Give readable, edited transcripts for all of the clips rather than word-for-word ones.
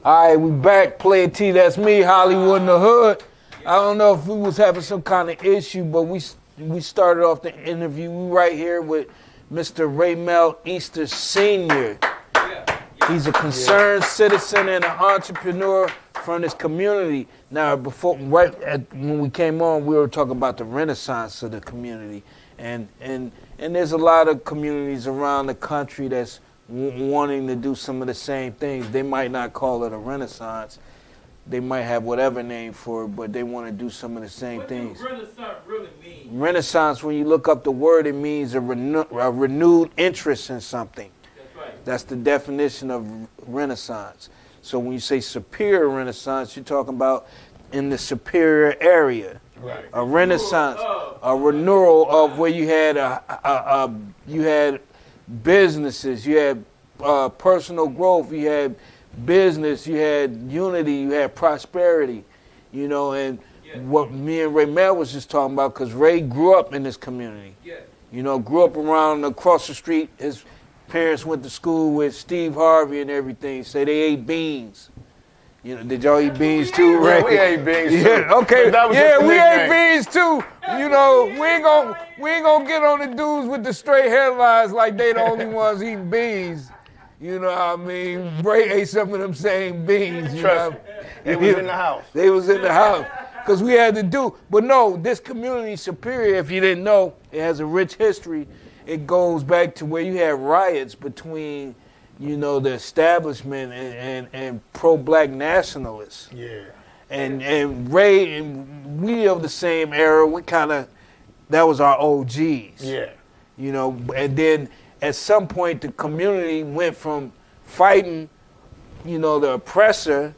All right, we back. Player T, that's me, Hollywood in the Hood. I don't know if we was having some kind of issue, but we started off the interview. We right here with Mr. Raymell Easter Sr. He's a concerned citizen and an entrepreneur from this community. Now, when we came on, we were talking about the renaissance of the community, and there's a lot of communities around the country that's wanting to do some of the same things. They might not call it a renaissance. They might have whatever name for it, but they want to do some of the same things. What does renaissance really mean? Renaissance, when you look up the word, it means a renewed interest in something. That's right. That's the definition of renaissance. So when you say superior renaissance, you're talking about in the superior area. Right. A renaissance, a renewal of where you had you had businesses, you had personal growth, you had business, you had unity, you had prosperity, you know, and what me and Raymell was just talking about, because Ray grew up in this community. You know, grew up around across the street. His parents went to school with Steve Harvey and everything. Say they ate beans. You know, did y'all eat beans too, Ray? Yeah, we ate beans too. Yeah, okay. Yeah, we ate nickname. beans too. You know, we ain't gonna get on the dudes with the straight headlines like they the only ones eating beans. You know what I mean? Ray ate some of them same beans. You Trust know? me. They was in the house. They was in the house. Because we had to do. But no, this community superior, if you didn't know, it has a rich history. It goes back to where you had riots between, you know, the establishment and pro-black nationalists. Yeah. And Ray and we of the same era, we kind of, that was our OGs. Yeah. You know, and then at some point the community went from fighting, you know, the oppressor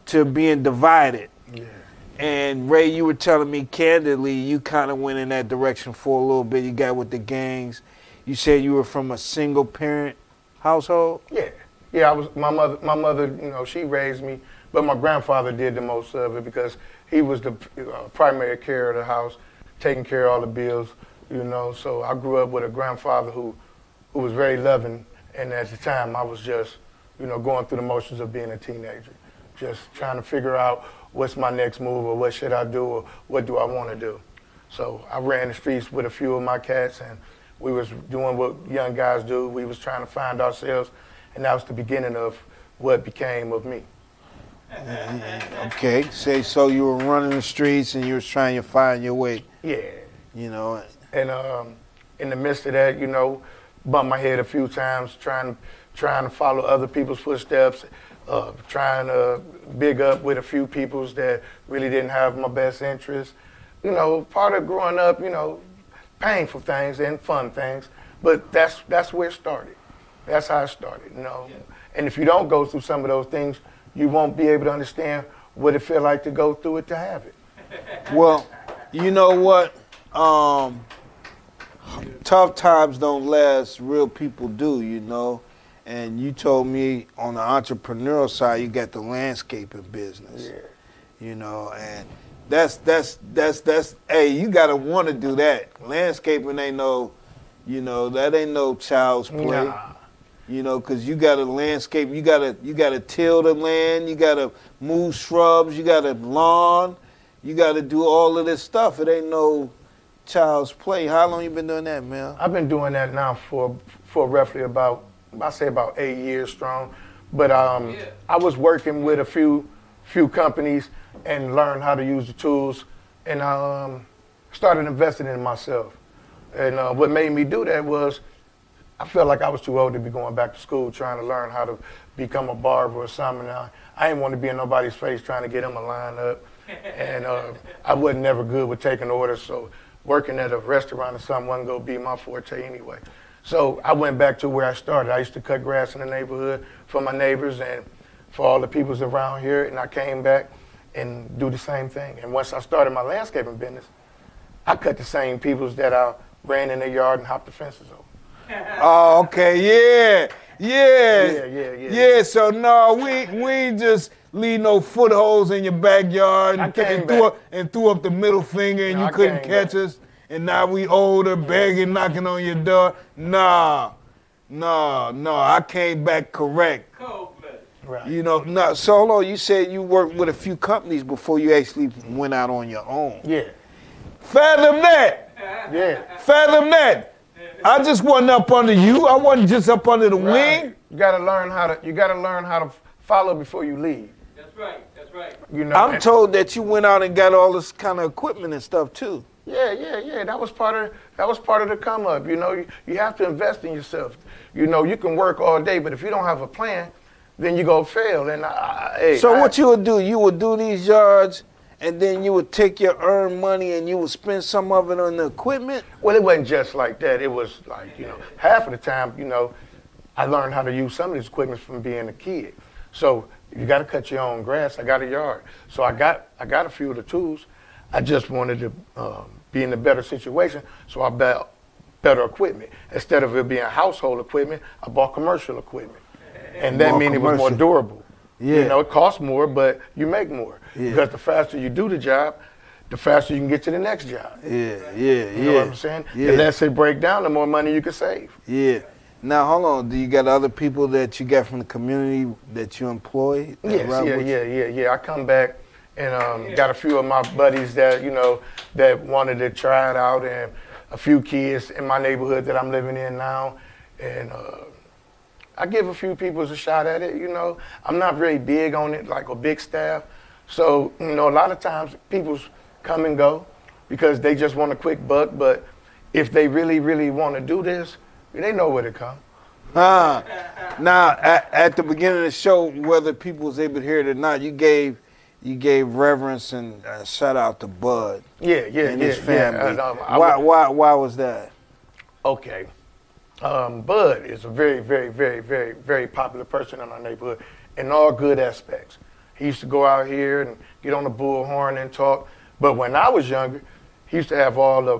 to being divided. Yeah. And Ray, you were telling me candidly, you kind of went in that direction for a little bit. You got with the gangs. You said you were from a single parent household? Yeah. Yeah, I was my mother, you know, she raised me, but my grandfather did the most of it because he was the primary care of the house, taking care of all the bills, you know. So I grew up with a grandfather who was very loving, and at the time I was just, you know, going through the motions of being a teenager, just trying to figure out what's my next move or what should I do or what do I want to do. So I ran the streets with a few of my cats, and we was doing what young guys do. We was trying to find ourselves, and that was the beginning of what became of me. Okay, so you were running the streets and you was trying to find your way. Yeah. You know. And in the midst of that, you know, bumped my head a few times, trying to follow other people's footsteps, trying to big up with a few peoples that really didn't have my best interest. You know, part of growing up, you know, painful things and fun things, but that's where it started. That's how it started, you know. Yeah. And if you don't go through some of those things, you won't be able to understand what it feel like to go through it to have it. Well, you know what? Tough times don't last, real people do, you know. And you told me on the entrepreneurial side, you got the landscaping business. Yeah. You know, and that's hey, you gotta want to do that. Landscaping ain't no, you know, that ain't no child's play. Nah. You know, cause you gotta landscape, you gotta till the land, you gotta move shrubs, you gotta lawn, you gotta do all of this stuff. It ain't no child's play. How long you been doing that, man? I've been doing that now for roughly about 8 years strong. But I was working with a few companies and learned how to use the tools, and started investing in myself. And what made me do that was I felt like I was too old to be going back to school trying to learn how to become a barber or something. I didn't want to be in nobody's face trying to get them a line up. And I wasn't never good with taking orders, so working at a restaurant or something wasn't going to be my forte anyway. So I went back to where I started. I used to cut grass in the neighborhood for my neighbors and for all the peoples around here, and I came back and do the same thing. And once I started my landscaping business, I cut the same peoples that I ran in their yard and hopped the fences over. Oh, okay, yeah. So no, we ain't just leave no footholes in your backyard and threw up the middle finger and you couldn't catch us. And now we older, begging, knocking on your door. No, I came back correct. Cold-blooded. Right. You know, now, Solo, you said you worked with a few companies before you actually went out on your own. Yeah. Fathom that. Yeah. Fathom that. I just wasn't up under you. I wasn't just up under the wing. You gotta learn how to follow before you lead. That's right. That's right. You know. I'm told that you went out and got all this kind of equipment and stuff too. Yeah. That was part of the come up. You know, you have to invest in yourself. You know, you can work all day, but if you don't have a plan, then you go fail. And what you would do? You would do these yards, and then you would take your earned money and you would spend some of it on the equipment. Well, it wasn't just like that. It was like, you know, half of the time, you know, I learned how to use some of these equipment from being a kid. So you got to cut your own grass. I got a yard, so I got a few of the tools. I just wanted to be in a better situation, so I bought better equipment. Instead of it being household equipment, I bought commercial equipment, and that means it was more durable. Yeah. You know, it costs more, but you make more. Yeah. Because the faster you do the job, the faster you can get to the next job. Yeah. You know what I'm saying? Yeah. The less it break down, the more money you can save. Yeah. Now, hold on. Do you got other people that you got from the community that you employ? Yes, yeah. I come back and got a few of my buddies that, you know, that wanted to try it out, and a few kids in my neighborhood that I'm living in now. And I give a few people a shot at it, you know. I'm not very big on it, like a big staff. So, you know, a lot of times people come and go because they just want a quick buck. But if they really, really want to do this, they know where to come. Now, at the beginning of the show, whether people was able to hear it or not, you gave reverence and shout out to Bud. And his family. Why was that? Okay. Bud is a very, very, very, very, very popular person in our neighborhood in all good aspects. He used to go out here and get on the bullhorn and talk. But when I was younger, he used to have all the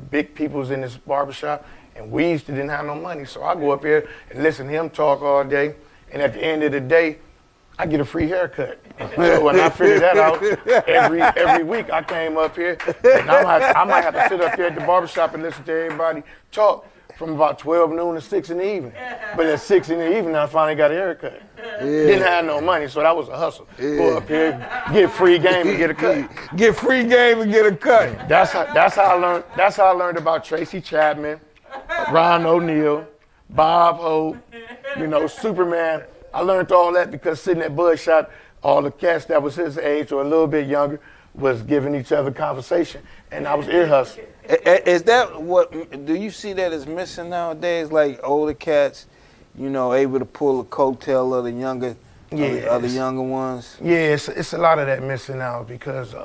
big peoples in his barbershop, and we didn't have no money. So I go up here and listen to him talk all day, and at the end of the day, I get a free haircut. So when I figured that out, every week I came up here, and I might have to sit up here at the barbershop and listen to everybody talk from about 12 noon to 6 in the evening. But at 6 in the evening, I finally got a haircut. Didn't have no money, so that was a hustle. Go up here, get free game and get a cut. Get free game and get a cut. That's how I learned about Tracy Chapman, Ron O'Neal, Bob Hope, you know, Superman. I learned all that because sitting at Bud Shop, all the cats that was his age or a little bit younger was giving each other conversation, and I was ear hustling. Is that what, do you see that as missing nowadays? Like older cats, you know, able to pull a coattail of the younger, other younger ones? Yeah, it's a lot of that missing now because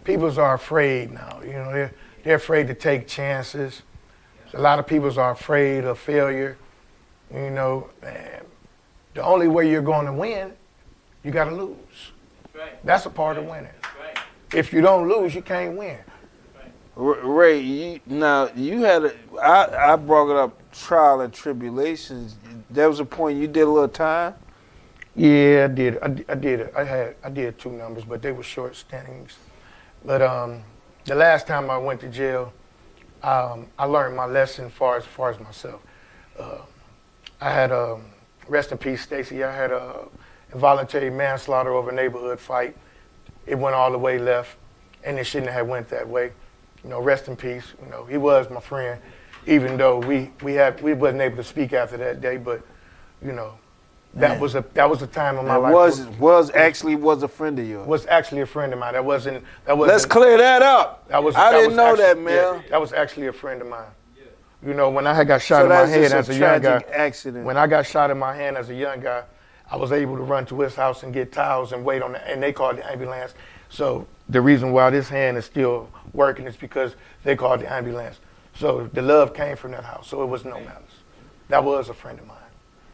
people are afraid now. You know, they're afraid to take chances. A lot of people are afraid of failure. You know, and the only way you're going to win, you got to lose. Right. That's a part of winning. Right. If you don't lose, you can't win. Ray, you had I brought it up, trial and tribulations. There was a point you did a little time. Yeah, I did. I did 2 numbers, but they were short stintings. But the last time I went to jail, I learned my lesson as far as myself. I had rest in peace, Stacy. I had a involuntary manslaughter over a neighborhood fight. It went all the way left, and it shouldn't have went that way. You know, rest in peace. You know, he was my friend, even though we wasn't able to speak after that day. But you know, that was a time in my life. Was actually a friend of yours. Was actually a friend of mine. That wasn't. Let's clear that up. I didn't know that, man. Yeah, that was actually a friend of mine. You know, when I got shot in my head as a young guy, accident. When I got shot in my hand as a young guy, I was able to run to his house and get towels and wait on it, and they called the ambulance. So the reason why this hand is still working is because they called the ambulance. So the love came from that house. So it was no malice. That was a friend of mine.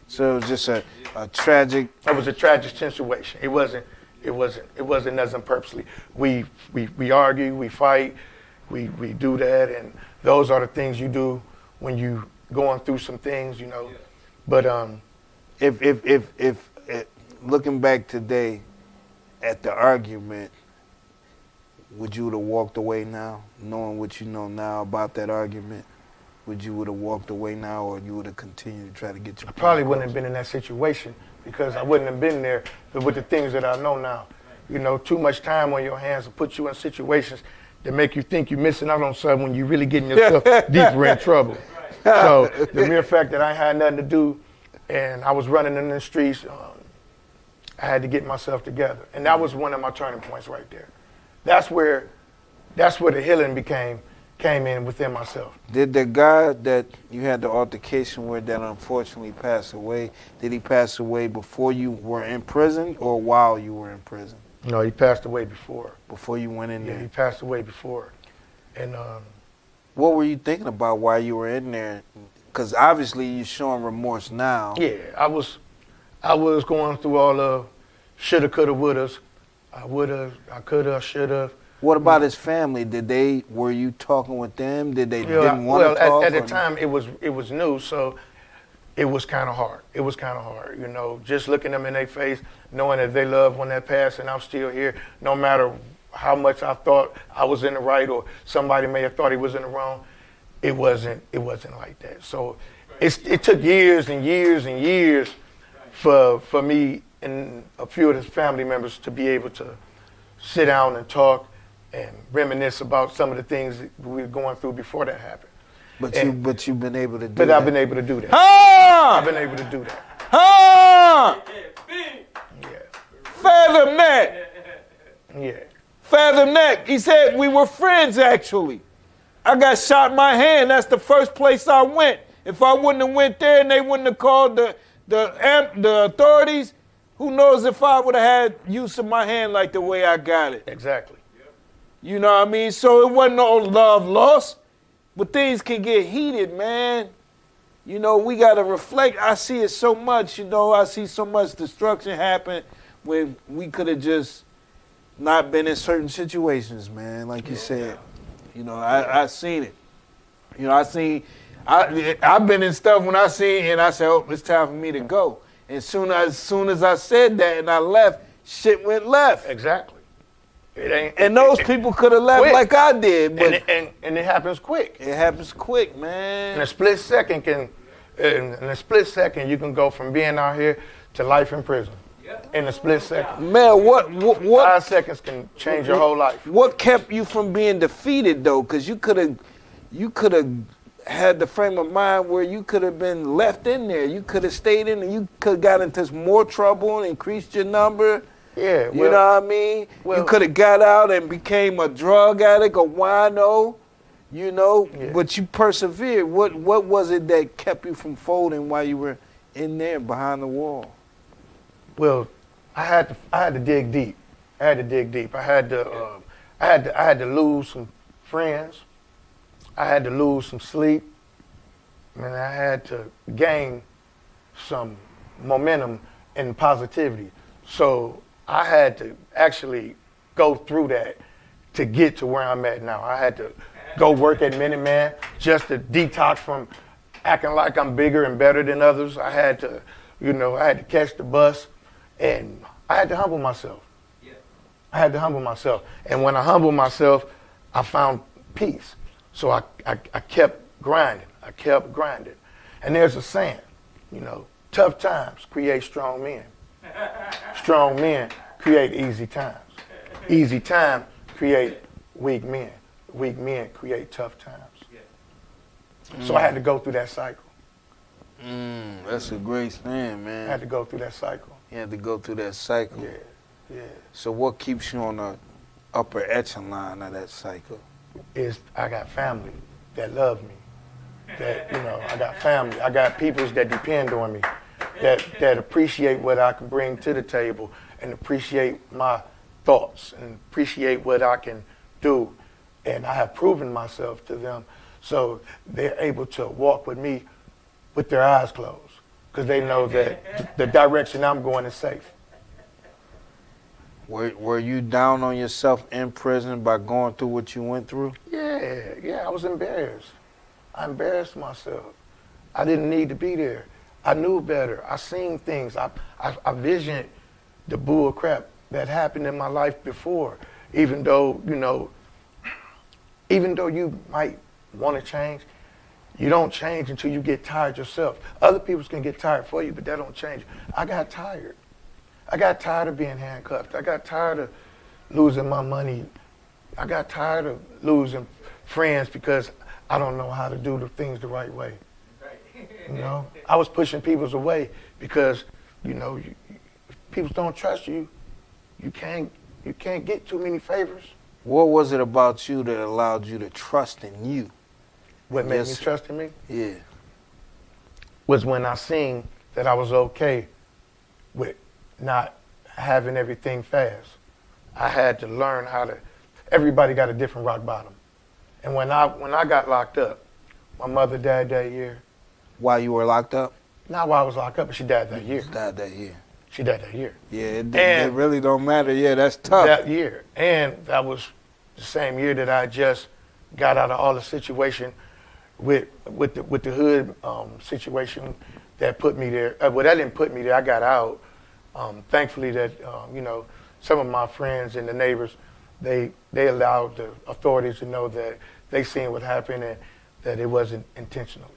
So it was just a tragic. It was a tragic situation. It wasn't nothing purposely. We argue, we fight, we do that, and those are the things you do when you going through some things, you know. But if looking back today at the argument, would you have walked away now, knowing what you know now about that argument? Would you would have walked away now, or you would have continued to try to get your? I probably wouldn't have been in that situation because I wouldn't have been there with the things that I know now. You know, too much time on your hands will put you in situations that make you think you're missing out on something when you're really getting yourself deeper in trouble. So the mere fact that I had nothing to do and I was running in the streets, I had to get myself together. And that was one of my turning points right there. That's where the healing came in within myself. Did the guy that you had the altercation with that unfortunately passed away, did he pass away before you were in prison or while you were in prison? No, he passed away before. Before you went in Yeah, there? he passed away before. And what were you thinking about while you were in there? Because obviously you're showing remorse now. yeah, I was going through all the shoulda, coulda, wouldas. I woulda, I coulda, shoulda. What about his family? Were you talking with them? Did they didn't want well, to talk? at the time it was new, so it was kind of hard. It was kind of hard, you know, just looking them in their face, knowing that they loved when they passed, and I'm still here, no matter how much I thought I was in the right or somebody may have thought he was in the wrong. It wasn't like that. So it took years and years and years for me and a few of his family members to be able to sit down and talk and reminisce about some of the things that we were going through before that happened. But you've been able to do But that. I've been able to do that. Ah! I've been able to do that. Ah! Yeah. Fathom that. Yeah. Fathom that. He said we were friends, actually. I got shot in my hand. That's the first place I went. If I wouldn't have went there and they wouldn't have called the authorities, who knows if I would have had use of my hand like the way I got it. Exactly. You know what I mean? So it wasn't no love lost, but things can get heated, man. You know, we got to reflect. I see it so much, you know, I see so much destruction happen when we could have just not been in certain situations, man, like you said. You know, I seen it. You know, I've been in stuff when I seen it and I said, oh, it's time for me to go. And soon as I said that and I left, shit went left. Exactly. It ain't. And those people could have left quick. like I did, but And it happens quick. it happens quick, man. In a split second you can go from being out here to life in prison. In a split second. Man, what 5 seconds can change your whole life. what kept you from being defeated though? Because you could have had the frame of mind where you could have been left in there. You could have stayed in and you could have got into more trouble and increased your number. Yeah. You know what I mean? well- You could have got out and became a drug addict, a wino, you know, Yeah. but you persevered. What was it that kept you from folding while you were in there behind the wall? Well, I had to dig deep. I had to lose some friends. I had to lose some sleep. And I had to gain some momentum and positivity. So I had to actually go through that to get to where I'm at now. I had to go work at Minuteman just to detox from acting like I'm bigger and better than others. I had to catch the bus. And I had to humble myself. Yeah. I had to humble myself. And when I humbled myself, I found peace. So I kept grinding. I kept grinding. And there's a saying, you know, tough times create strong men. Strong men create easy times. Easy times create weak men. Weak men create tough times. Yeah. So I had to go through that cycle. That's a great thing, I man. had to go through that cycle. You had to go through that cycle. Yeah, yeah. So what keeps you on the upper echelon of that cycle? Is I got family that love me. That, you know, I got family. I got peoples that depend on me, that appreciate what I can bring to the table and appreciate my thoughts and appreciate what I can do. And I have proven myself to them. So they're able to walk with me with their eyes closed because they know that the direction I'm going is safe. Were you down on yourself in prison by going through what you went through? Yeah, I was embarrassed. I embarrassed myself. I didn't need to be there. I knew better. I seen things. I visioned the bull crap that happened in my life before. Even though you might want to change, You don't change until you get tired yourself. Other people can get tired for you, but that don't change. I got tired. I got tired of being handcuffed. I got tired of losing my money. I got tired of losing friends because I don't know how to do the things the right way. You know, I was pushing people away because, you know, if people don't trust you, you can't get too many favors. What was it about you that allowed you to trust in you? What made me trust in me? Yeah. Was when I seen that I was okay with not having everything fast. I had to learn how to, everybody got a different rock bottom. And when I got locked up, my mother died that year. While you were locked up? Not while I was locked up, but she died that year. Died that year. She died that year. Yeah, it really don't matter. Yeah, that's tough. That year. And that was the same year that I just got out of all the situation with the hood situation that put me there. Well, that didn't put me there. I got out. Thankfully that, you know, some of my friends and the neighbors, they allowed the authorities to know that they seen what happened and that it wasn't intentionally.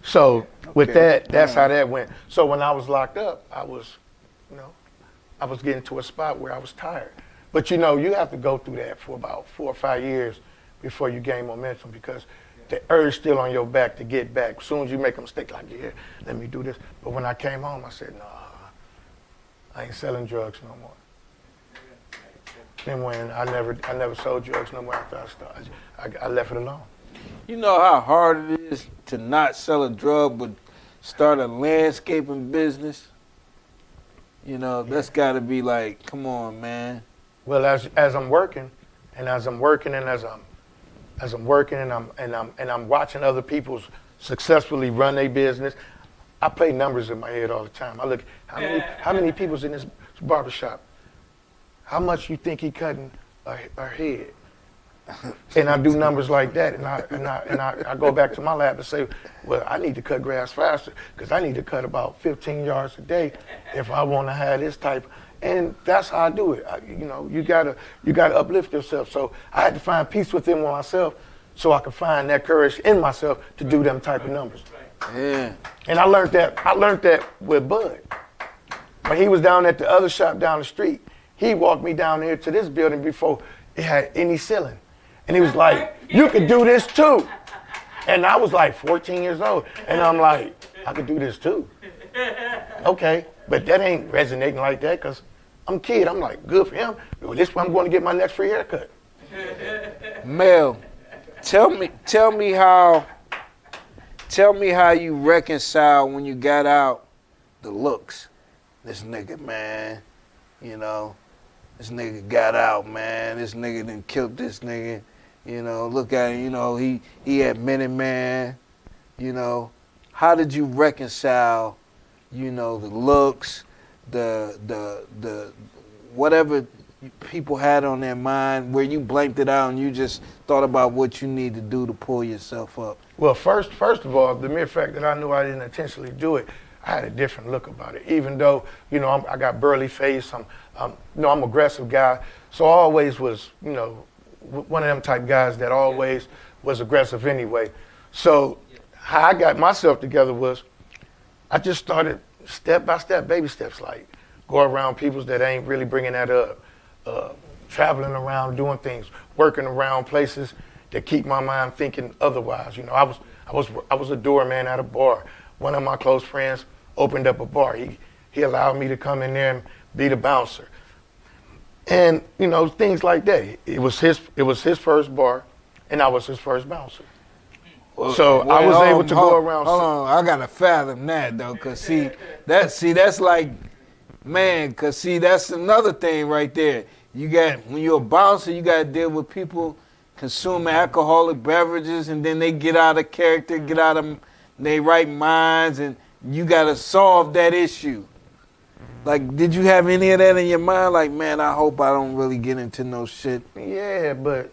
So with that, that's how that went. So when I was locked up, I was getting to a spot where I was tired. But you know, you have to go through that for about 4 or 5 years before you gain momentum because the urge still on your back to get back. As soon as you make a mistake, like, yeah, let me do this. But when I came home, I said, nah, I ain't selling drugs no more. And when I never sold drugs no more after I started. I left it alone. You know how hard it is to not sell a drug but start a landscaping business? You know, that's got to be like, come on, man. Well, as I'm working and I'm watching other people successfully run their business, I play numbers in my head all the time. I look, how many people's in this barbershop? How much you think he cutting a head? And I do numbers like that, and I go back to my lab and say, well, I need to cut grass faster because I need to cut about 15 yards a day if I want to have this type. And that's how I do it. You know, you gotta uplift yourself. So I had to find peace within myself, so I could find that courage in myself to do them type of numbers. Yeah. And I learned that with Bud. When he was down at the other shop down the street, he walked me down here to this building before it had any ceiling. And he was like, you could do this too. And I was like 14 years old. And I'm like, I could do this too. Okay, but that ain't resonating like that because I'm a kid. I'm like, good for him. Well, this is where I'm going to get my next free haircut. Mel, tell me how you reconcile when you got out the looks. This nigga, man, you know, this nigga got out, man. This nigga done killed this nigga. You know, look at him, you know, he had Minuteman, you know. How did you reconcile, you know, the looks, the whatever people had on their mind, where you blanked it out and you just thought about what you need to do to pull yourself up? Well, first of all, the mere fact that I knew I didn't intentionally do it, I had a different look about it. Even though, you know, I got burly face, I'm an aggressive guy, so I always was, you know, one of them type guys that always was aggressive anyway. So how I got myself together was I just started step by step, baby steps, like go around people that ain't really bringing that up, traveling around, doing things, working around places that keep my mind thinking otherwise. You know, I was a doorman at a bar. One of my close friends opened up a bar. He allowed me to come in there and be the bouncer. And, you know, things like that. It was his first bar, and I was his first bouncer. So I was able to go around. Hold on, I gotta fathom that though, cause that's like, man, cause that's another thing right there. You got, when you're a bouncer, you gotta deal with people consuming alcoholic beverages, and then they get out of character, get out of their right minds, and you gotta solve that issue. Like, did you have any of that in your mind? Like, man, I hope I don't really get into no shit. Yeah, but,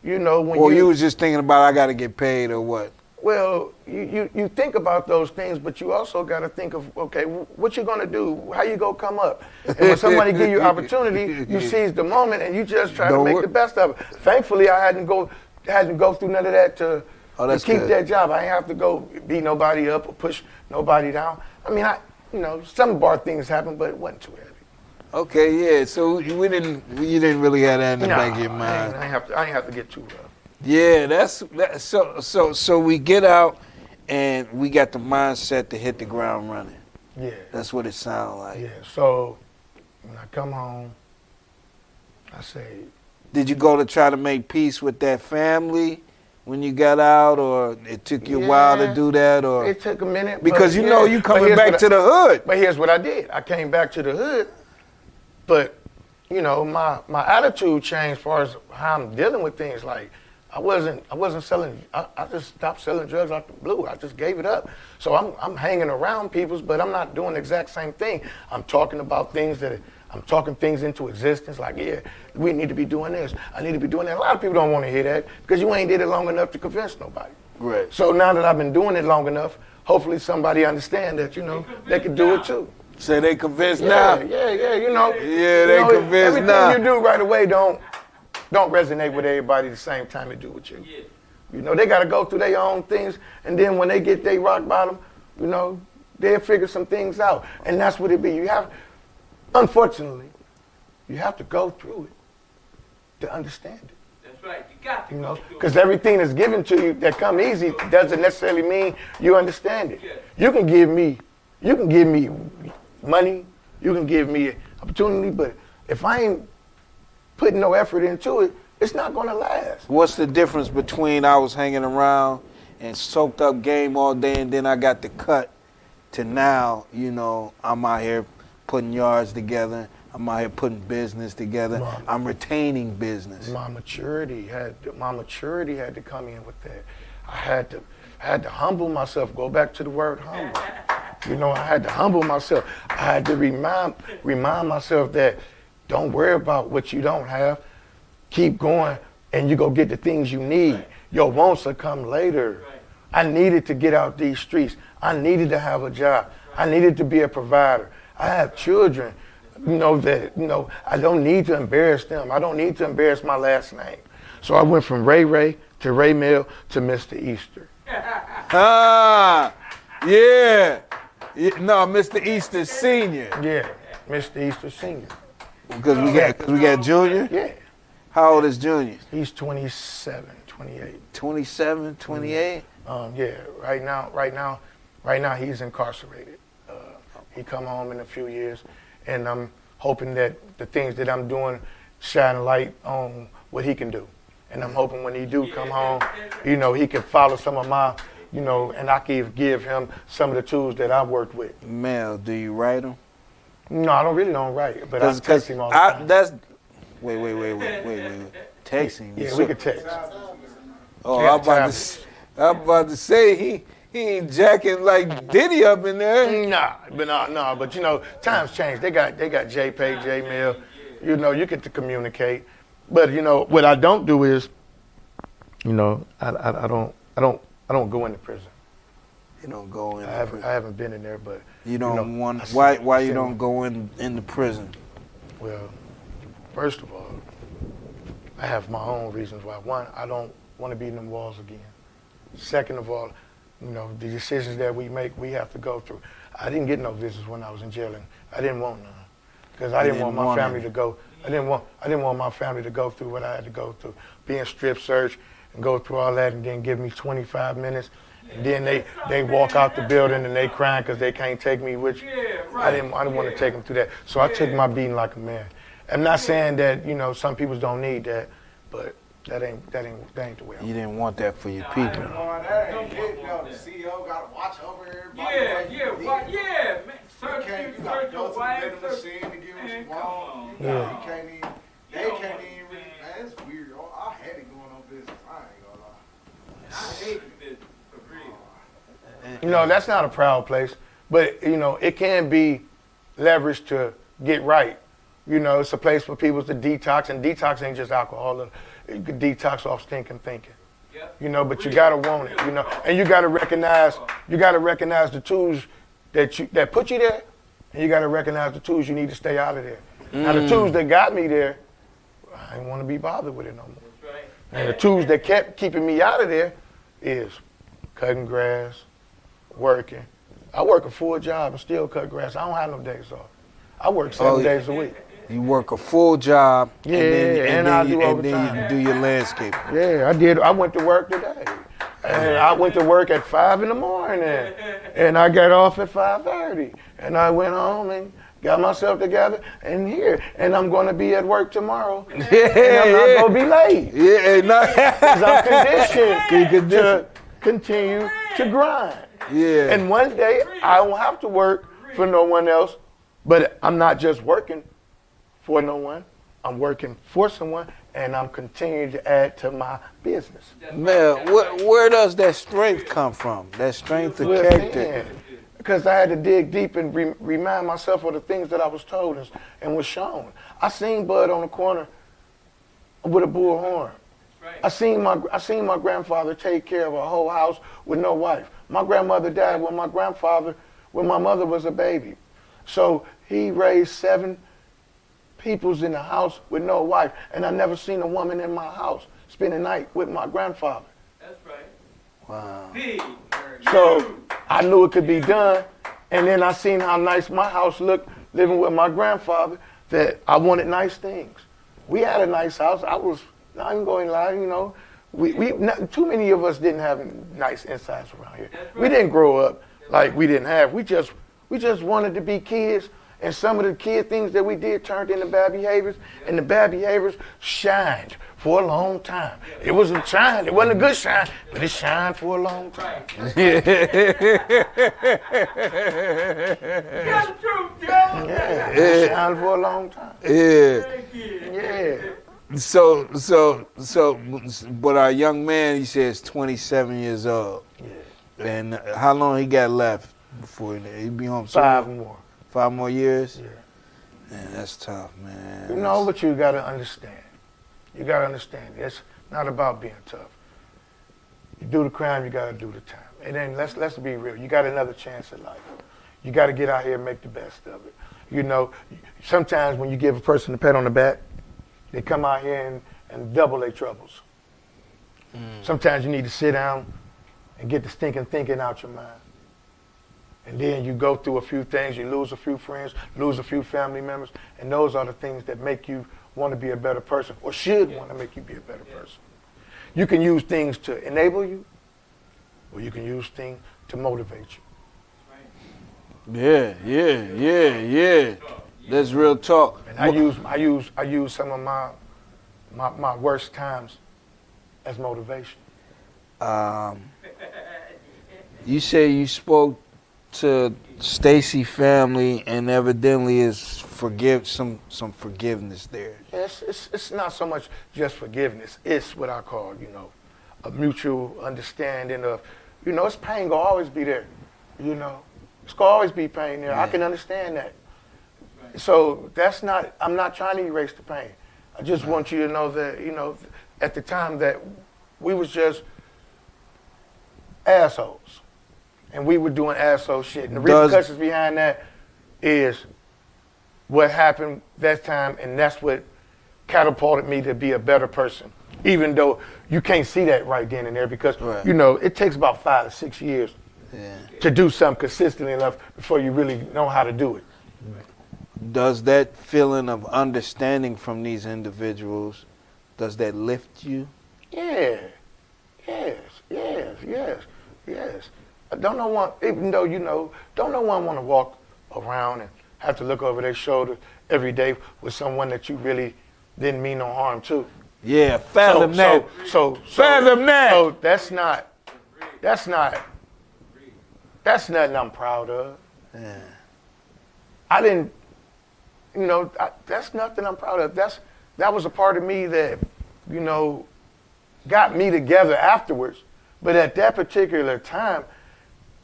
you know, when or you was just thinking about I got to get paid or what? Well, you think about those things, but you also got to think of, okay, what you going to do? How you going to come up? And when somebody give you opportunity, you seize the moment and you just try to make the best of it. Thankfully, I hadn't go through none of that to Oh, that's to keep good. that job. I ain't have to go beat nobody up or push nobody down. I mean, some bar things happen, but it wasn't too heavy. Okay, yeah. So you didn't really have that in the back of your mind. I ain't have to get too rough. Yeah, so we get out and we got the mindset to hit the ground running. Yeah. That's what it sounds like. Yeah. So when I come home, I say, Did you go to try to make peace with that family when you got out, or it took you a while to do that, or it took a minute because but, you coming back to the hood. But here's what I did. I came back to the hood, but my attitude changed as far as how I'm dealing with things. Like I wasn't selling. I just stopped selling drugs out the blue. I just gave it up. So I'm hanging around people, but I'm not doing the exact same thing. I'm talking about things I'm talking things into existence. Like, yeah, we need to be doing this. I need to be doing that. A lot of people don't want to hear that because you ain't did it long enough to convince nobody. Right. So now that I've been doing it long enough, hopefully somebody understand that they can do it too. Say they convinced now. Yeah. Yeah, they convinced everything now. you do right away don't resonate with everybody the same time it do with you. Yeah. They got to go through their own things, and then when they get their rock bottom, they'll figure some things out, and that's what it be. Unfortunately, you have to go through it to understand it. That's right. You got to go through it. Because everything that's given to you that come easy doesn't necessarily mean you understand it. Yeah. You can give me money, you can give me opportunity, but if I ain't putting no effort into it, it's not gonna last. What's the difference between I was hanging around and soaked up game all day and then I got the cut to now, I'm out here putting yards together, I'm out here putting business together, I'm retaining business. My maturity had to come in with that. I had to humble myself, go back to the word humble. I had to humble myself. I had to remind myself that don't worry about what you don't have. Keep going, and you go get the things you need. Your wants will come later. I needed to get out these streets. I needed to have a job. I needed to be a provider. I have children, that I don't need to embarrass them. I don't need to embarrass my last name. So I went from Ray to Raymell to Mr. Easter. Yeah. No, Mr. Easter Sr. Yeah, Mr. Easter Sr. Because we got Junior? Yeah. How old is Junior? He's 27, 28. 27, 28? Yeah, right now he's incarcerated. He come home in a few years, and I'm hoping that the things that I'm doing shine a light on what he can do. And I'm hoping when he do come home, he can follow some of my, and I can give him some of the tools that I worked with. Mel, do you write them? No, I don't write, but I text him all the time. Wait. Texting? Yeah, we could text. Oh, Yeah, I'm about to say he ain't jacking like Diddy up in there. Nah, but times change. They got JPay, Jmail. You get to communicate. But what I don't do is, I don't go into prison. You don't go in. I haven't been in there, but you don't want. Why you don't go into prison? Well, first of all, I have my own reasons why. One, I don't want to be in them walls again. Second of all, the decisions that we make, we have to go through. I didn't get no visits when I was in jail, and I didn't want none because I didn't want my family to go. I didn't want my family to go through what I had to go through, being strip searched and go through all that, and then give me 25 minutes, and then they walk out the building and they crying because they can't take me with you. I didn't want to take them through that, so I took my beating like a man. I'm not saying that some people don't need that, but that ain't the way. You didn't want that for your people. The CEO got to watch over everybody. Yeah, man. You got to go to the vending machine to give them some water. Yeah. They can't even really, man, it's weird. I had it going on business. I ain't gonna lie. I hate business, for real. That's not a proud place, but it can be leveraged to get right. It's a place for people to detox, and detox ain't just alcohol. You can detox off stinking thinking. Yep. But you gotta want it, and you gotta recognize the tools that put you there, and you gotta recognize the tools you need to stay out of there. Now the tools that got me there, I didn't want to be bothered with it no more. That's right. And the tools that kept keeping me out of there, is cutting grass, working. I work a full job and still cut grass. I don't have no days off. I work 7 days a week. You work a full job, Yeah, and then you overtime. do your landscaping. Yeah, I did. I went to work today. And I went to work at 5 in the morning. And I got off at 5:30. And I went home and got myself together and here. And I'm going to be at work tomorrow. And I'm not going to be late. Yeah, no. Because I'm conditioned to continue to grind. Yeah. And one day I won't have to work for no one else. But I'm not just working for no one. I'm working for someone, and I'm continuing to add to my business. Man, where does that strength come from? That strength of character? Because I had to dig deep and remind myself of the things that I was told and was shown. I seen Bud on the corner with a bullhorn. I seen my grandfather take care of a whole house with no wife. My grandmother died when my mother was a baby. So he raised 7 peoples in the house with no wife, and I never seen a woman in my house spend a night with my grandfather. That's right. Wow. Big. So I knew it could be done, and then I seen how nice my house looked living with my grandfather, that I wanted nice things. We had a nice house. I'm going to lie, you know, too many of us didn't have nice insides around here. Right. We didn't grow up like we didn't have. We just wanted to be kids. And some of the kid things that we did turned into bad behaviors, and the bad behaviors shined for a long time. It wasn't shine, it wasn't a good shine, but it shined for a long time. Got the truth, yo. Yeah, it shined for a long time. Yeah. Yeah. So, but our young man, he says 27 years old. Yeah. And how long he got left before he be home? 5 more. 5 more years? Yeah. Man, that's tough, man. You know, but you got to understand. You got to understand. It's not about being tough. You do the crime, you got to do the time. And then let's be real. You got another chance at life. You got to get out here and make the best of it. You know, sometimes when you give a person a pat on the back, they come out here and double their troubles. Sometimes you need to sit down and get the stinking thinking out your mind. And then you go through a few things, you lose a few friends, lose a few family members, and those are the things that make you want to be a better person, or should want to make you be a better person. You can use things to enable you, or you can use things to motivate you. Yeah. That's real talk. And I use some of my worst times as motivation. You say you spoke to Stacy family, and evidently is some forgiveness there. Yes, it's not so much just forgiveness. It's what I call, you know, a mutual understanding of, you know, it's pain gonna always be there. You know, it's gonna always be pain there. Yeah. I can understand that. So I'm not trying to erase the pain. I just want you to know that, you know, at the time that we was just assholes. And we were doing asshole shit. And the repercussions behind that is what happened that time, and that's what catapulted me to be a better person. Even though you can't see that right then and there, because, you know, it takes about 5 to 6 years to do something consistently enough before you really know how to do it. Does that feeling of understanding from these individuals, does that lift you? Yeah. Yes. Don't no one, even though, you know, don't no one want to walk around and have to look over their shoulder every day with someone that you really didn't mean no harm to. Yeah, fathom that. Fathom that. So that's nothing I'm proud of. Yeah. I didn't, you know, that's nothing I'm proud of. That was a part of me that, you know, got me together afterwards. But at that particular time,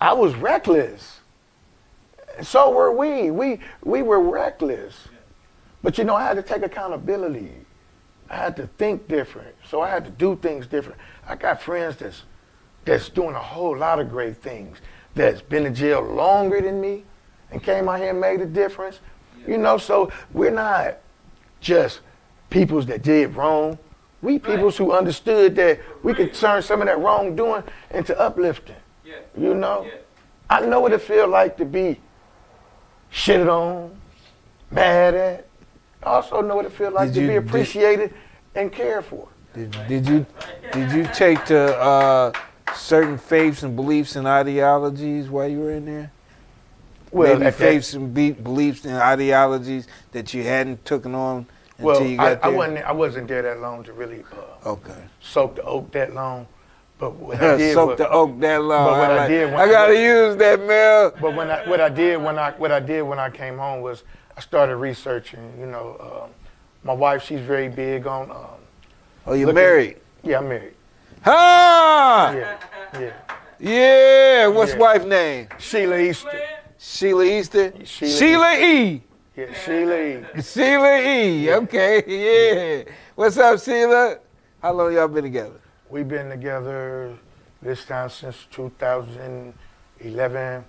I was reckless. So were we. We were reckless. But, you know, I had to take accountability. I had to think different. So I had to do things different. I got friends that's doing a whole lot of great things, that's been in jail longer than me and came out here and made a difference. You know, so we're not just peoples that did wrong. We peoples who understood that we could turn some of that wrongdoing into uplifting. Yeah. You know? Yeah. I know what it feels like to be shitted on, mad at. I also know what it feels like Did to you- be appreciated and cared for. Did you take to certain faiths and beliefs and ideologies while you were in there? Well, Maybe at that- faiths and beliefs and ideologies that you hadn't taken on until well, you got I there? I wasn't there that long to really Okay. soak the oak that long. But what I did Soak was, the oak that long. but what I did when- I gotta use that, Mel. but what I did when I came home was I started researching. You know, my wife, she's very big on. Oh, you looking- married? Yeah, I'm married. Ha! Yeah. Yeah. What's Yeah. wife's name? Sheila Easter. Sheila Easter. Sheila Sheila E. Yeah, Sheila E. Sheila E. Okay. Yeah. What's up, Sheila? How long y'all been together? We've been together this time since 2011,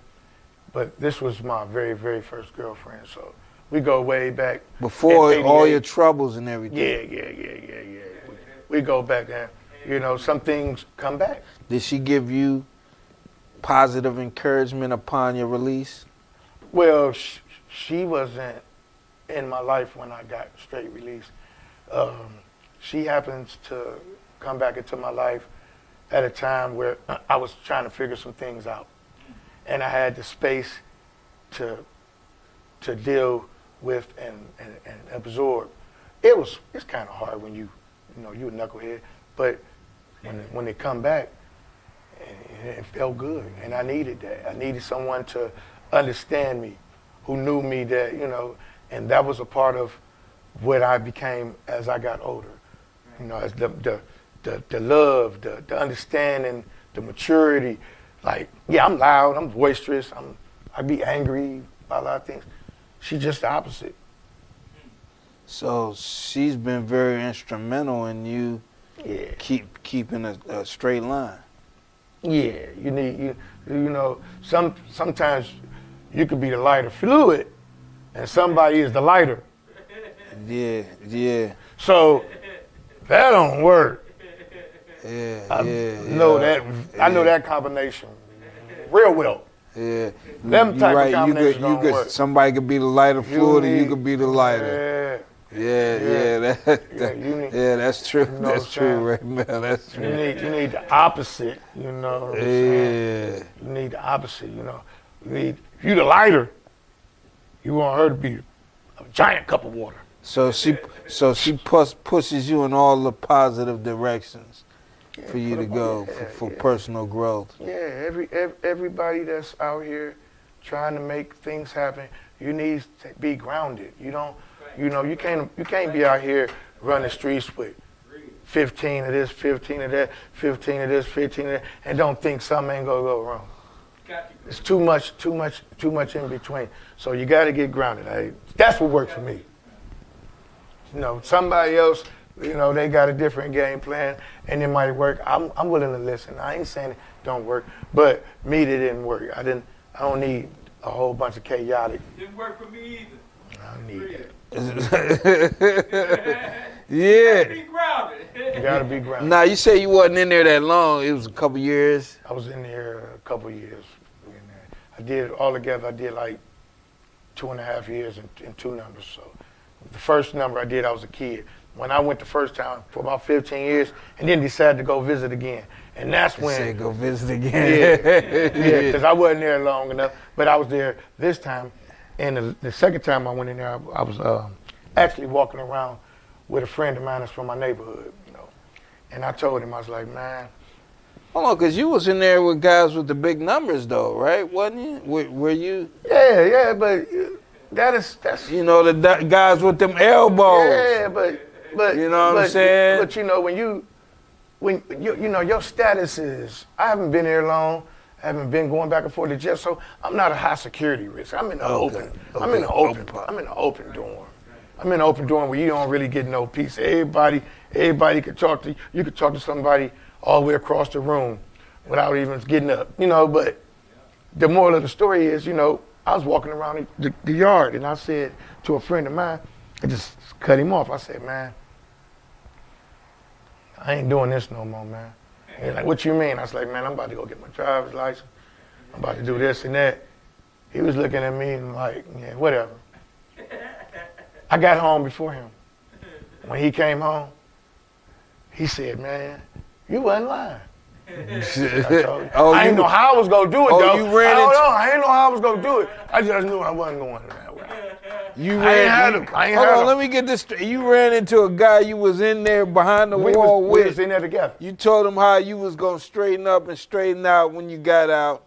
but this was my very, very first girlfriend. So we go way back. Before In all 88. your troubles and everything. Yeah. We go back there. You know, some things come back. Did she give you positive encouragement upon your release? Well, she wasn't in my life when I got straight released. She happens to come back into my life at a time where I was trying to figure some things out, and I had the space to deal with and absorb. It's kind of hard when you a knucklehead, but when they come back, it felt good, and I needed that. I needed someone to understand me, who knew me, that and that was a part of what I became as I got older. As the love, the understanding, the maturity. Like, yeah, I'm loud, I'm boisterous, I be angry about a lot of things. She's just the opposite. So she's been very instrumental in you keeping a straight line. Yeah, you need sometimes you could be the lighter fluid, and somebody is the lighter. Yeah. So that don't work. I know that combination real well. Yeah. Them type of combinations don't work. Somebody could be the lighter fluid and you could be the lighter. Yeah. That's true. You know That's what true, I'm Raymell. That's true. You need the opposite. You know what I'm saying? You need the opposite. If you the lighter, you want her to be a giant cup of water. So she pushes you in all the positive directions for you to go for personal growth. Yeah, everybody that's out here trying to make things happen, you need to be grounded. You can't be out here running the streets with 15 of this, 15 of that, 15 of this, 15 of that, and don't think something ain't gonna go wrong. It's too much in between. So you got to get grounded. That's what worked for me. Somebody else, they got a different game plan, and it might work. I'm willing to listen. I ain't saying it don't work, but me, it didn't work. I don't need a whole bunch of chaotic. Didn't work for me either. I don't need that. Yeah. Be grounded. You got to be grounded. Now you say you wasn't in there that long. It was a couple years. I was in there a couple years. I did altogether. I did like 2.5 years in 2 numbers. So the first number I did, I was a kid. When I went the first time for about 15 years, and then decided to go visit again, and that's They when. say go visit again. Yeah, because I wasn't there long enough. But I was there this time, and the second time I went in there, I was actually walking around with a friend of mine that's from my neighborhood, And I told him, I was like, man. Hold on, because you was in there with guys with the big numbers, though, right? Wasn't you? Were you? Yeah, but that's. The guys with them elbows. Yeah, but you know what I'm saying? But when your status is, I haven't been here long. I haven't been going back and forth to jail, so I'm not a high security risk. I'm in the open. I'm in the open dorm. I'm in the open dorm where you don't really get no peace. Everybody can talk to you. You can talk to somebody all the way across the room without even getting up. But the moral of the story is, I was walking around the yard, and I said to a friend of mine, I just cut him off. I said, man, I ain't doing this no more, man. And he's like, what you mean? I was like, man, I'm about to go get my driver's license. I'm about to do this and that. He was looking at me and like, yeah, whatever. I got home before him. When he came home, he said, man, you wasn't lying. I told you. I didn't know how I was going to do it, though. I didn't know how I was going to do it. I just knew I wasn't going that way. Hold on, let me get this straight. You ran into a guy you was in there behind the wall with. We was in there together. You told him how you was going to straighten up and straighten out when you got out,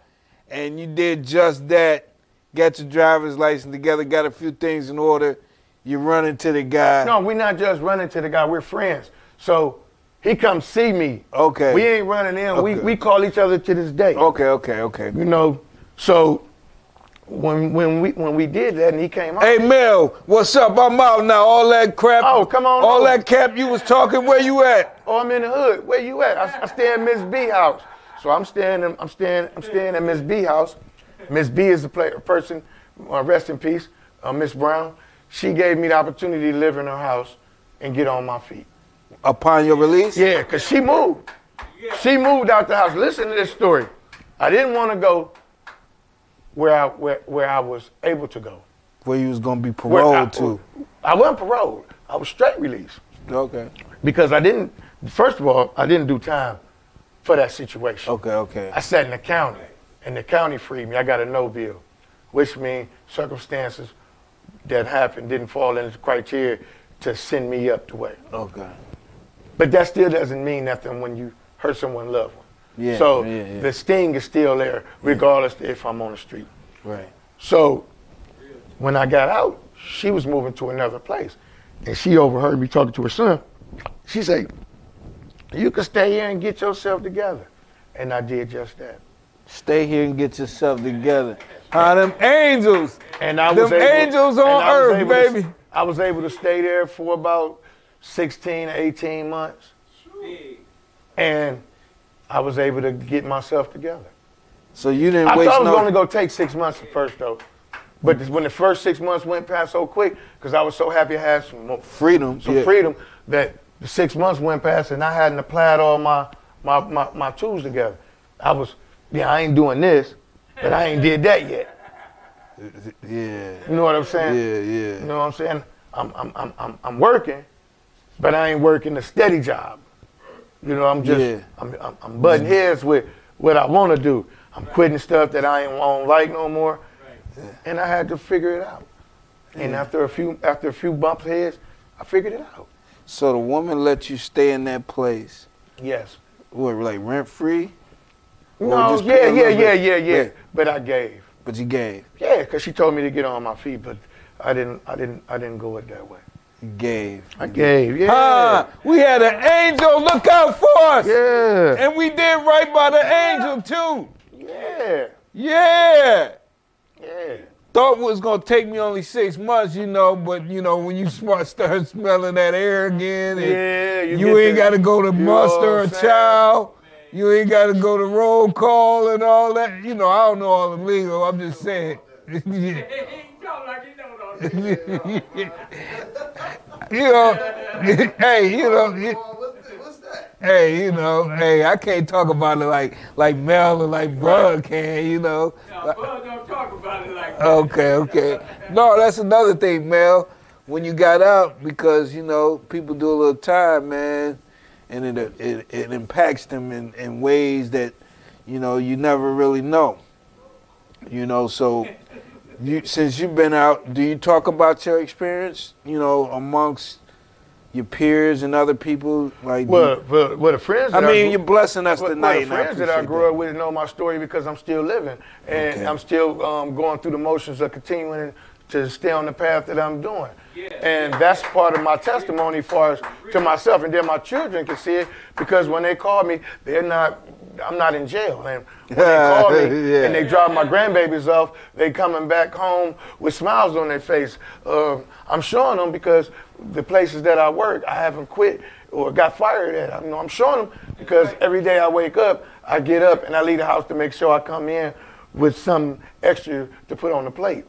and you did just that. Got your driver's license together, got a few things in order. You run into the guy. No, we're not just running to the guy. We're friends. So he comes see me. Okay. We ain't running in. Okay. We call each other to this day. Okay. You know, so when we did that and he came out. Hey, Mel, what's up? I'm out now. All that crap. Oh, come on. All that cap you was talking, where you at? Oh, I'm in the hood. Where you at? I stay in Miss B house. So I'm staying at Miss B house. Miss B is the person, rest in peace, Miss Brown. She gave me the opportunity to live in her house and get on my feet. Upon your release? Yeah, because she moved. She moved out the house. Listen to this story. I didn't want to go where I was able to go. Where you was going to be paroled to? I wasn't paroled. I was straight release. Okay. Because first of all, I didn't do time for that situation. Okay. I sat in the county, and the county freed me. I got a no bill, which means circumstances that happened didn't fall into the criteria to send me up the way. Okay. But that still doesn't mean nothing when you hurt someone loved one. Yeah. So yeah. the sting is still there, regardless if I'm on the street. Right. So when I got out, she was moving to another place, and she overheard me talking to her son. She said, "You can stay here and get yourself together," and I did just that. Stay here and get yourself together. Them angels. And I was angels on earth, baby. I was able to stay there for about 16 to 18 months. And I was able to get myself together. So you didn't waste no... I thought it was only going to take 6 months at first, though. But when the first 6 months went past so quick, because I was so happy I had some freedom, that the 6 months went past and I hadn't applied all my tools together. I ain't doing this, but I ain't did that yet. Yeah. You know what I'm saying? Yeah. You know what I'm saying? I'm working, but I ain't working a steady job. You know, I'm butting heads with what I want to do. I'm quitting stuff that I don't like no more, and I had to figure it out. And after a few bump heads, I figured it out. So the woman let you stay in that place? Yes. What, like rent free? No, yeah. But I gave. But you gave? Yeah, because she told me to get on my feet, but I didn't go it that way. You gave. I gave, yeah. We had an angel look out for us. Yeah. And we did right by the angel too. Yeah. Yeah. Yeah. Thought it was gonna take me only 6 months, but when you start smelling that air again, and you ain't gotta go to muster a child. You ain't got to go to roll call and all that. I don't know all the legal. I'm just saying. Hey, I can't talk about it like Mel or like Bud can, No, Bud don't talk about it like that. Okay. No, that's another thing, Mel. When you got out, because, people do a little time, man. And it impacts them in ways that, you never really know. So since you've been out, do you talk about your experience, amongst your peers and other people? Like, the friends you're blessing us tonight. The friends that I grew up with know my story because I'm still living. And I'm still going through the motions of continuing to stay on the path that I'm doing. And that's part of my testimony as far as to myself. And then my children can see it because when they call me, I'm not in jail. And when they call me and they drop my grandbabies off, they coming back home with smiles on their face. I'm showing them because the places that I work, I haven't quit or got fired at. I'm showing them because every day I wake up, I get up and I leave the house to make sure I come in with some extra to put on the plate.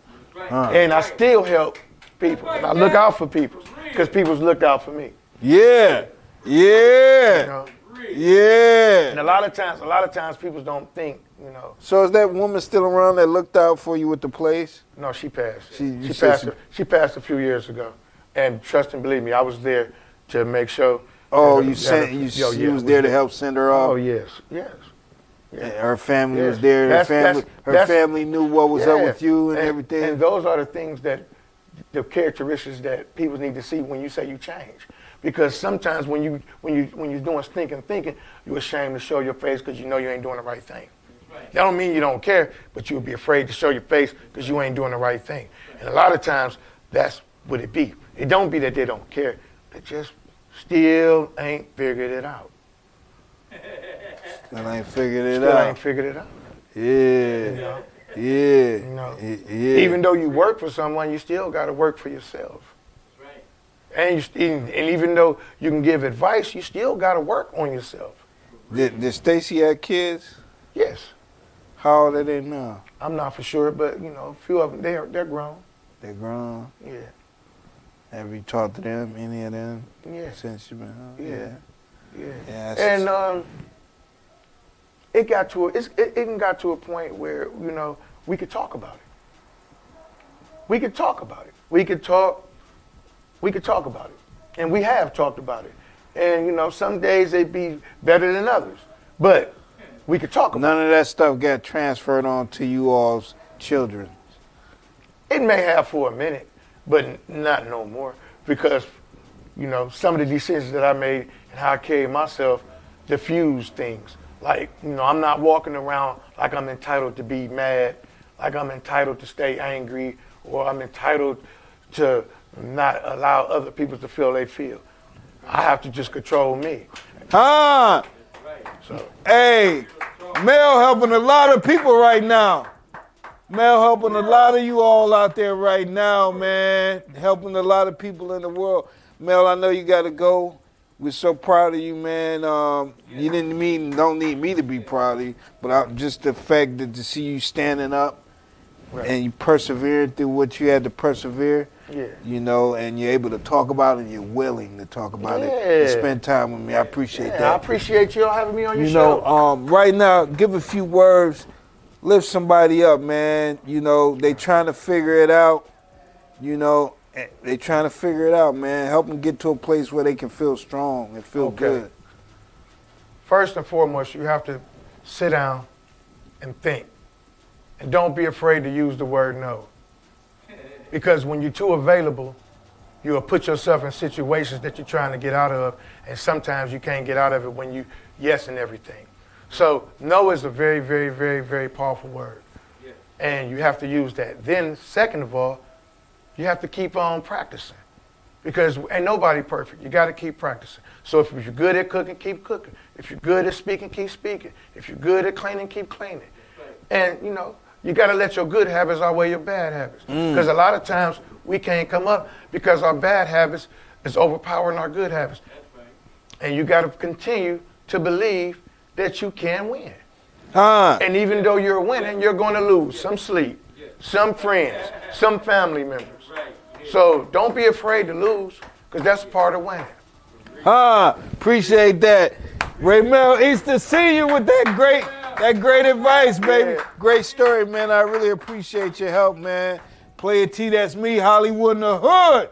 And I still help people. And I look out for people because people's looked out for me. Yeah. Yeah. You know? Yeah. And a lot of times people don't think, you know. So is that woman still around that looked out for you with the place? No, she passed. She Passed a few years ago. And trust and believe me, I was there to make sure. Oh, that you was there to help send her off? Oh, yes. Yeah. Her family Yes. was there. Her family knew what was up with you and everything. And those are the things the characteristics that people need to see when you say you change. Because sometimes when you're doing stinking thinking, you're ashamed to show your face because you know you ain't doing the right thing. That don't mean you don't care, but you'll be afraid to show your face because you ain't doing the right thing. And a lot of times, that's what it be. It don't be that they don't care. They just still ain't figured it out. Still ain't figured it Still out. ain't figured it out. Yeah. You know? Yeah. You know? Yeah. Even though you work for someone, you still got to work for yourself. And even though you can give advice, you still got to work on yourself. Did Stacy have kids? Yes. How old are they now? I'm not for sure, but you know, a few of them they're grown. They're grown. Yeah. Have you talked to them? Any of them? Yeah. Since you've been home? Yeah. Yeah. And it got to a point where, you know, we could talk about it. We could talk about it. We could talk about it. And we have talked about it. And, you know, some days they'd be better than others. But we could talk about None of that stuff got transferred on to you all's children. it. It may have for a minute, but not no more. Because, you know, some of the decisions that I made and how I carry myself diffused things. Like, you know, I'm not walking around like I'm entitled to be mad, like I'm entitled to stay angry, or I'm entitled to not allow other people to feel they feel. I have to just control me. Huh? So, Hey, Mel helping a lot of people right now. Mel helping a lot of you all out there right now, man. Helping a lot of people in the world. Mel, I know you got to go. We're so proud of you, man. You don't need me to be proud of you, but just the fact that to see you standing up and you persevering through what you had to persevere, yeah. you know, and you're able to talk about it and you're willing to talk about it and spend time with me. I appreciate that. I appreciate you all having me on your You show. know, right now, give a few words, lift somebody up, man. You know, they trying to figure it out. You know, they trying to figure it out, man. Help them get to a place where they can feel strong and feel good. First and foremost, you have to sit down and think. And don't be afraid to use the word no. Because when you're too available, you'll put yourself in situations that you're trying to get out of, and sometimes you can't get out of it when you yes and everything. So no is a very, very, very, very powerful word. Yeah. And you have to use that. Then, second of all, you have to keep on practicing. Because ain't nobody perfect. You got to keep practicing. So if you're good at cooking, keep cooking. If you're good at speaking, keep speaking. If you're good at cleaning, keep cleaning. And, you know, you got to let your good habits outweigh your bad habits. Because a lot of times we can't come up because our bad habits is overpowering our good habits. And you got to continue to believe that you can win. And even though you're winning, you're going to lose some sleep, some friends, some family members. So don't be afraid to lose, because that's part of winning. Appreciate that. Raymell Easter Sr. with that great advice, baby. Yeah. Great story, man. I really appreciate your help, man. Player T, that's me, Hollywood in the hood.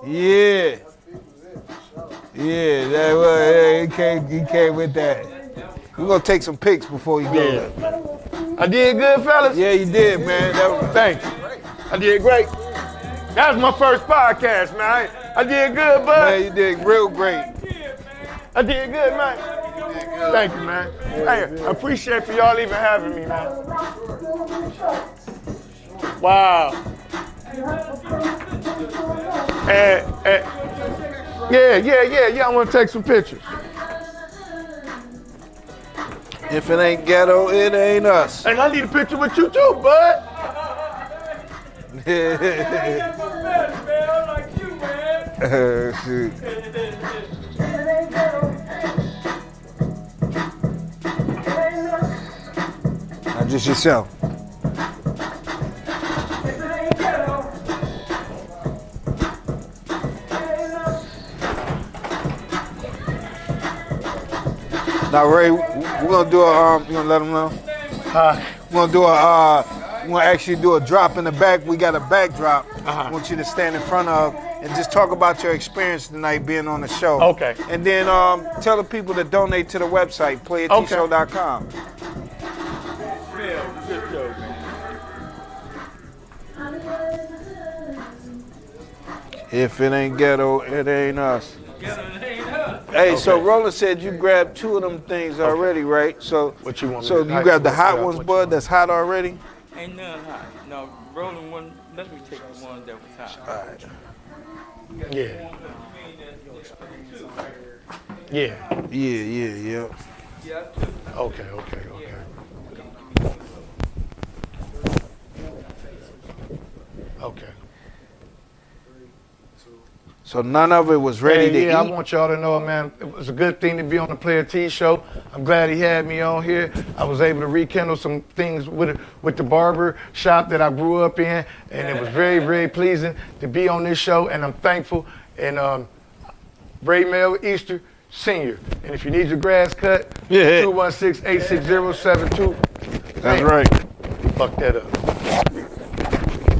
Yeah. Yeah, that was, he came with that. We're going to take some pics before you go. I did good, fellas. Yeah, you did, man. Thank you. I did great. That was my first podcast, man. I did good, bud. Man, you did real great. I did good, man. Thank you, man. Hey, I appreciate for y'all even having me, man. Wow. Yeah. I want to take some pictures. If it ain't ghetto, it ain't us. And I need a picture with you too, bud. Shoot. Not just yourself. Now, Ray, we're gonna do a you gonna let them know? We're gonna do we're gonna actually do a drop in the back. We got a backdrop. I want you to stand in front of and just talk about your experience tonight being on the show. Okay. And then tell the people to donate to the website, playatshow.com. If it ain't ghetto, it ain't us. Hey, so Roland said you grabbed 2 of them things already, right? So What you want me So to- you grabbed the what hot you ones, want? bud. That's hot already. Ain't none hot. No, rolling one. Let me take the one that was hot. Yeah. Yeah. Yeah. Okay. Okay. So none of it was ready to I eat. want y'all to know, man, it was a good thing to be on the Player T show. I'm glad he had me on here. I was able to rekindle some things with the barber shop that I grew up in, and it was very, very pleasing to be on this show, and I'm thankful. And Raymell Easter Sr. And if you need your grass cut, 216-860-72. That's right. Fuck that up.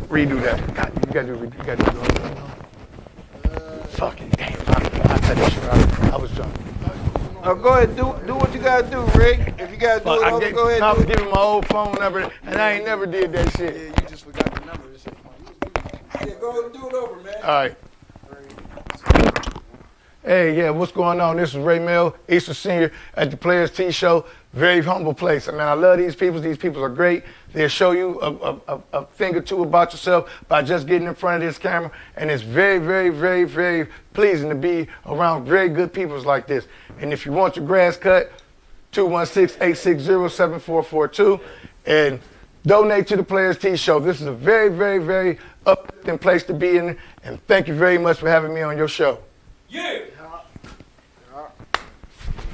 Redo that. God, you gotta do it. Fuck it. Damn, I cut that shit out. I was drunk. Now go ahead, do what you gotta do, Rick. If you gotta do it over, go ahead. I Do was it. giving my old phone number, and I ain't never did that shit. Yeah, you just forgot the number. This shit. Yeah, go ahead and do it over, man. All right. Hey, yeah, what's going on? This is Raymell Easter Sr. at the Players T Show. Very humble place. I mean, I love these people. These people are great. They'll show you a thing or two about yourself by just getting in front of this camera. And it's very, very, very, very pleasing to be around very good people like this. And if you want your grass cut, 216-860-7442. And donate to the Players T Show. This is a very, very, very uplifting place to be in. And thank you very much for having me on your show. Yeah.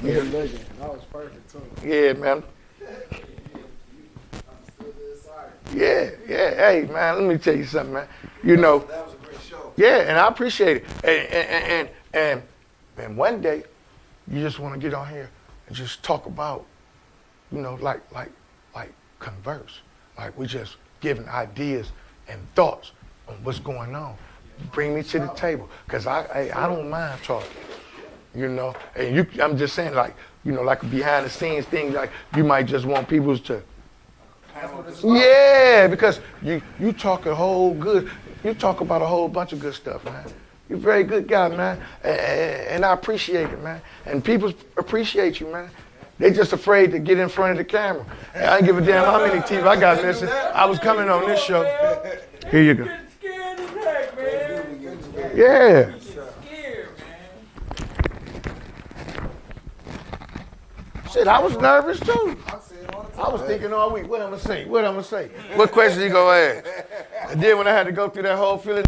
You're a legend. That was perfect, too. Yeah, man. Yeah. Hey, man, let me tell you something, man. You know, That was a great show. yeah, and I appreciate it. And one day, you just want to get on here and just talk about, you know, like converse. Like we just giving ideas and thoughts on what's going on. Bring me to the table, cause I don't mind talking. You know, and I'm just saying, like, you know, like a behind the scenes thing, like you might just want people to. Yeah, because you talk a whole good, you talk about a whole bunch of good stuff, man. You're a very good guy, man, and I appreciate it, man. And people appreciate you, man. They just afraid to get in front of the camera. I ain't give a damn how many teeth I got missing. I was coming on this show. Here you go. Scared as heck, man. Yeah. Scared, man. Shit, I was nervous too. I'm saying all the time. I was thinking all week, what I'm gonna say? What question you gonna ask? And then when I had to go through that whole feeling.